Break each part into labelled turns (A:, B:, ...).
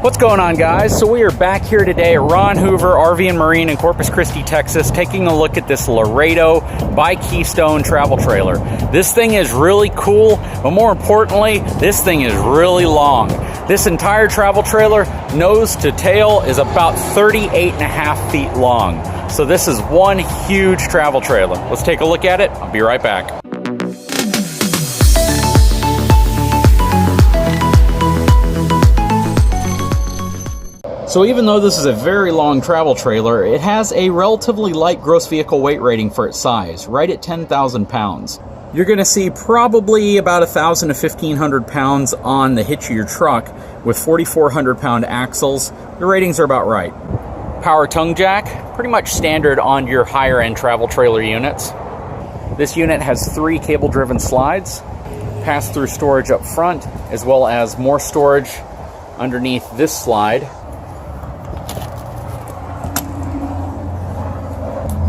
A: What's going on, guys? So we are back here today at Ron Hoover RV and Marine in Corpus Christi, Texas, taking a look at this Laredo by Keystone travel trailer. This thing is really cool, but more importantly, this thing is really long. This entire travel trailer, nose to tail, is about 38.5 feet long. So this is one huge travel trailer. Let's take a look at it. I'll be right back. So even though this is a very long travel trailer, it has a relatively light gross vehicle weight rating for its size, right at 10,000 pounds. You're going to see probably about 1,000 to 1,500 pounds on the hitch of your truck with 4,400 pound axles. The ratings are about right. Power tongue jack, pretty much standard on your higher end travel trailer units. This unit has 3 cable driven slides, pass-through storage up front, as well as more storage underneath this slide.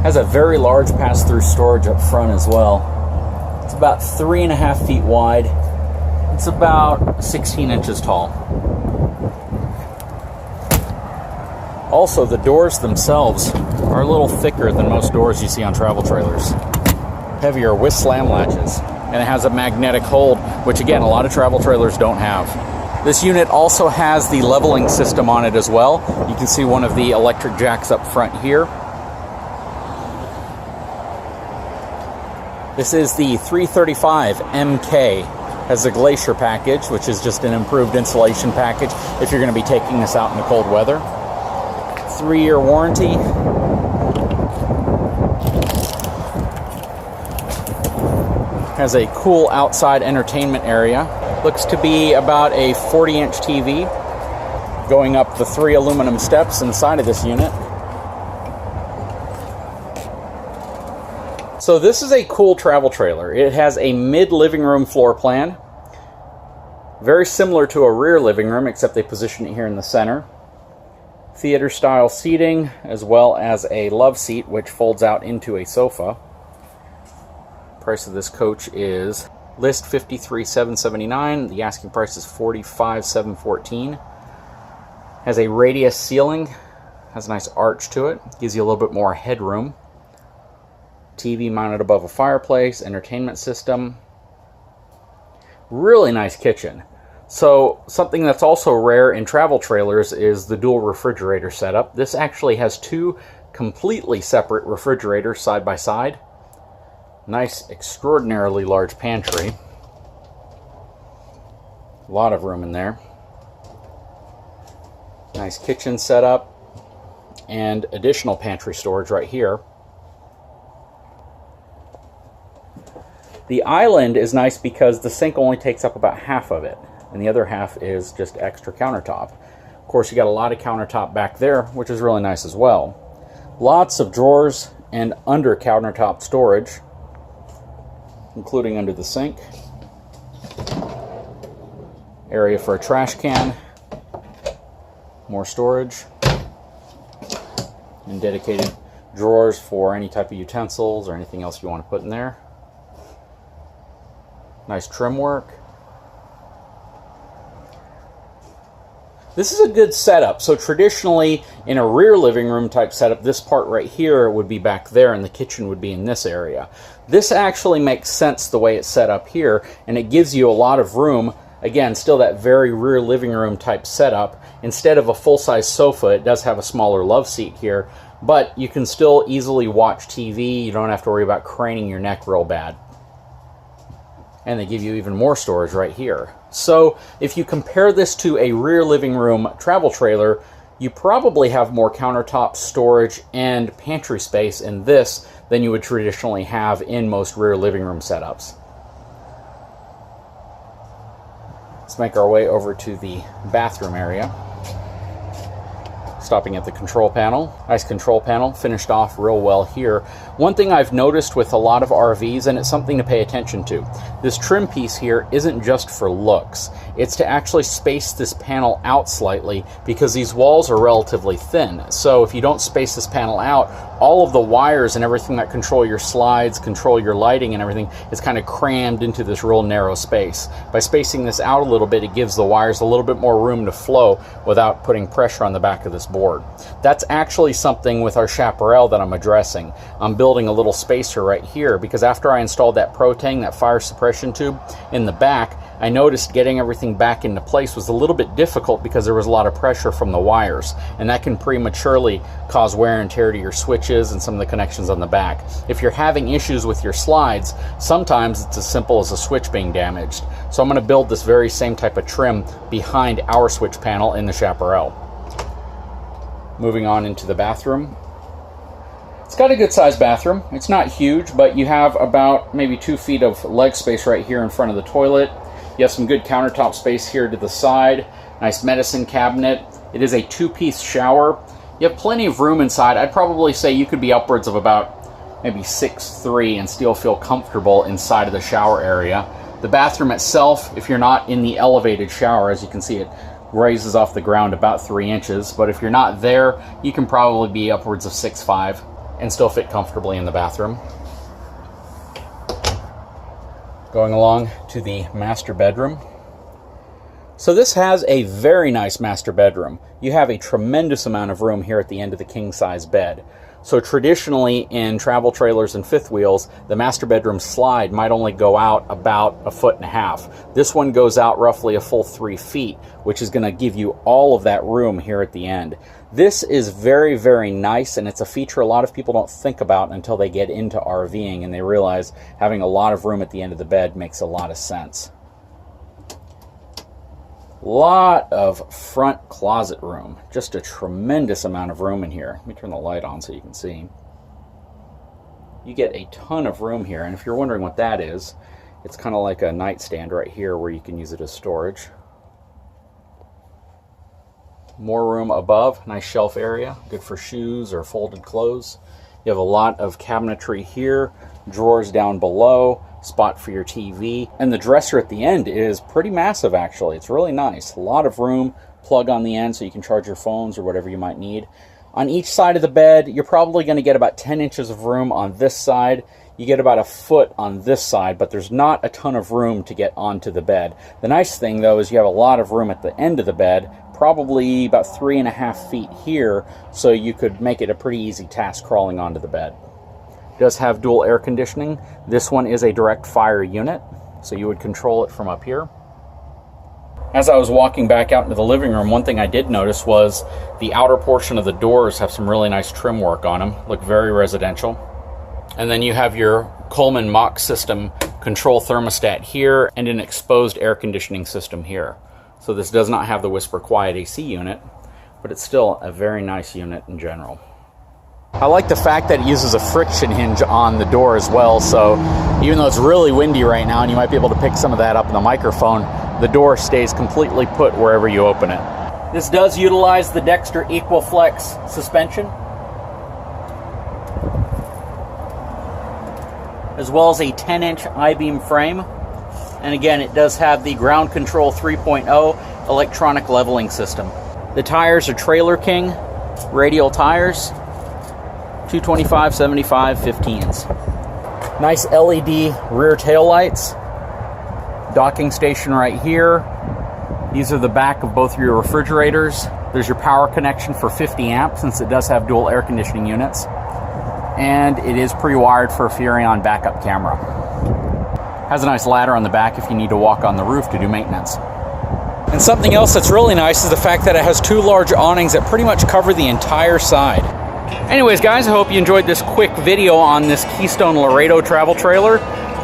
A: Has a very large pass-through storage up front as well. It's about 3.5 feet wide. It's about 16 inches tall. Also, the doors themselves are a little thicker than most doors you see on travel trailers. Heavier with slam latches. And it has a magnetic hold, which again, a lot of travel trailers don't have. This unit also has the leveling system on it as well. You can see one of the electric jacks up front here. This is the 335 MK. Has a Glacier package, which is just an improved insulation package if you're going to be taking this out in the cold weather. 3-year warranty. Has a cool outside entertainment area. Looks to be about a 40-inch TV. Going up the 3 aluminum steps inside of this unit. So this is a cool travel trailer. It has a mid-living room floor plan. Very similar to a rear living room, except they position it here in the center. Theater-style seating, as well as a love seat, which folds out into a sofa. Price of this coach is list $53,779. The asking price is $45,714. Has a radius ceiling. Has a nice arch to it. Gives you a little bit more headroom. TV mounted above a fireplace, entertainment system. Really nice kitchen. So something that's also rare in travel trailers is the dual refrigerator setup. This actually has 2 completely separate refrigerators side by side. Nice, extraordinarily large pantry. A lot of room in there. Nice kitchen setup and additional pantry storage right here. The island is nice because the sink only takes up about half of it, and the other half is just extra countertop. Of course, you got a lot of countertop back there, which is really nice as well. Lots of drawers and under countertop storage, including under the sink. Area for a trash can. More storage. And dedicated drawers for any type of utensils or anything else you want to put in there. Nice trim work. This is a good setup. So traditionally, in a rear living room type setup, this part right here would be back there and the kitchen would be in this area. This actually makes sense the way it's set up here, and it gives you a lot of room. Again, still that very rear living room type setup. Instead of a full-size sofa, it does have a smaller love seat here, but you can still easily watch TV. You don't have to worry about craning your neck real bad. And they give you even more storage right here. So if you compare this to a rear living room travel trailer, you probably have more countertop storage and pantry space in this than you would traditionally have in most rear living room setups. Let's make our way over to the bathroom area. Stopping at the control panel. Nice control panel, finished off real well here. One thing I've noticed with a lot of RVs, and it's something to pay attention to, this trim piece here isn't just for looks. It's to actually space this panel out slightly because these walls are relatively thin. So if you don't space this panel out, all of the wires and everything that control your slides, control your lighting and everything is kind of crammed into this real narrow space. By spacing this out a little bit, it gives the wires a little bit more room to flow without putting pressure on the back of this board. That's actually something with our chaparral that I'm addressing. I'm building a little spacer right here because after I installed that protang, that fire suppression tube in the back, I noticed getting everything back into place was a little bit difficult because there was a lot of pressure from the wires, and that can prematurely cause wear and tear to your switches and some of the connections on the back. If you're having issues with your slides, sometimes it's as simple as a switch being damaged. So I'm going to build this very same type of trim behind our switch panel in the chaparral. Moving on into the bathroom. It's got a good sized bathroom. It's not huge, but you have about maybe 2 feet of leg space right here in front of the toilet. You have some good countertop space here to the side. Nice medicine cabinet. It is a 2-piece shower. You have plenty of room inside. I'd probably say you could be upwards of about maybe 6'3" and still feel comfortable inside of the shower area. The bathroom itself, if you're not in the elevated shower, as you can see, it raises off the ground about 3 inches. But if you're not there, you can probably be upwards of 6'5" and still fit comfortably in the bathroom. Going along to the master bedroom. So this has a very nice master bedroom. You have a tremendous amount of room here at the end of the king-size bed. So traditionally in travel trailers and fifth wheels, the master bedroom slide might only go out about 1.5 feet. This one goes out roughly a full 3 feet, which is going to give you all of that room here at the end. This is very, very nice, and it's a feature a lot of people don't think about until they get into RVing and they realize having a lot of room at the end of the bed makes a lot of sense. Lot of front closet room. Just a tremendous amount of room in here. Let me turn the light on so you can see. You get a ton of room here, and if you're wondering what that is, it's kind of like a nightstand right here where you can use it as storage. More room above, nice shelf area, good for shoes or folded clothes. You have a lot of cabinetry here, drawers down below, spot for your TV, and the dresser at the end is pretty massive actually. It's really nice. A lot of room, plug on the end so you can charge your phones or whatever you might need. On each side of the bed, you're probably going to get about 10 inches of room on this side. You get about 1 foot on this side, but there's not a ton of room to get onto the bed. The nice thing though is you have a lot of room at the end of the bed, probably about 3.5 feet here, so you could make it a pretty easy task crawling onto the bed. It does have dual air conditioning. This one is a direct fire unit, so you would control it from up here. As I was walking back out into the living room, one thing I did notice was the outer portion of the doors have some really nice trim work on them. Look very residential. And then you have your Coleman Mach system control thermostat here and an exposed air conditioning system here. So this does not have the Whisper Quiet AC unit, but it's still a very nice unit in general. I like the fact that it uses a friction hinge on the door as well, so even though it's really windy right now and you might be able to pick some of that up in the microphone, the door stays completely put wherever you open it. This does utilize the Dexter EquaFlex suspension, as well as a 10-inch I-beam frame. And again, it does have the Ground Control 3.0 electronic leveling system. The tires are Trailer King radial tires, 225, 75, 15s. Nice LED rear tail lights. Docking station right here. These are the back of both of your refrigerators. There's your power connection for 50 amps since it does have dual air conditioning units. And it is pre-wired for a Furrion backup camera. Has a nice ladder on the back if you need to walk on the roof to do maintenance. And something else that's really nice is the fact that it has 2 large awnings that pretty much cover the entire side. Anyways guys, I hope you enjoyed this quick video on this Keystone Laredo travel trailer,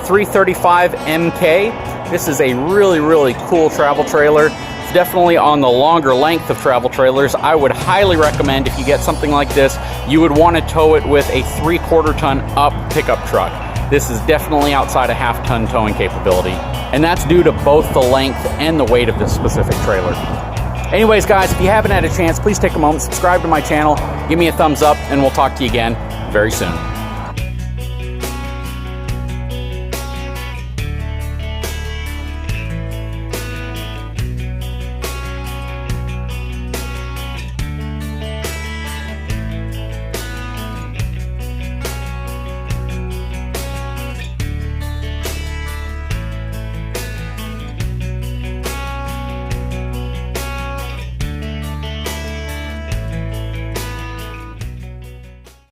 A: 335 MK. This is a really, really cool travel trailer. It's definitely on the longer length of travel trailers. I would highly recommend if you get something like this, you would want to tow it with a 3/4 ton up pickup truck. This is definitely outside a 1/2 ton towing capability, and that's due to both the length and the weight of this specific trailer. Anyways, guys, if you haven't had a chance, please take a moment, subscribe to my channel, give me a thumbs up, and we'll talk to you again very soon.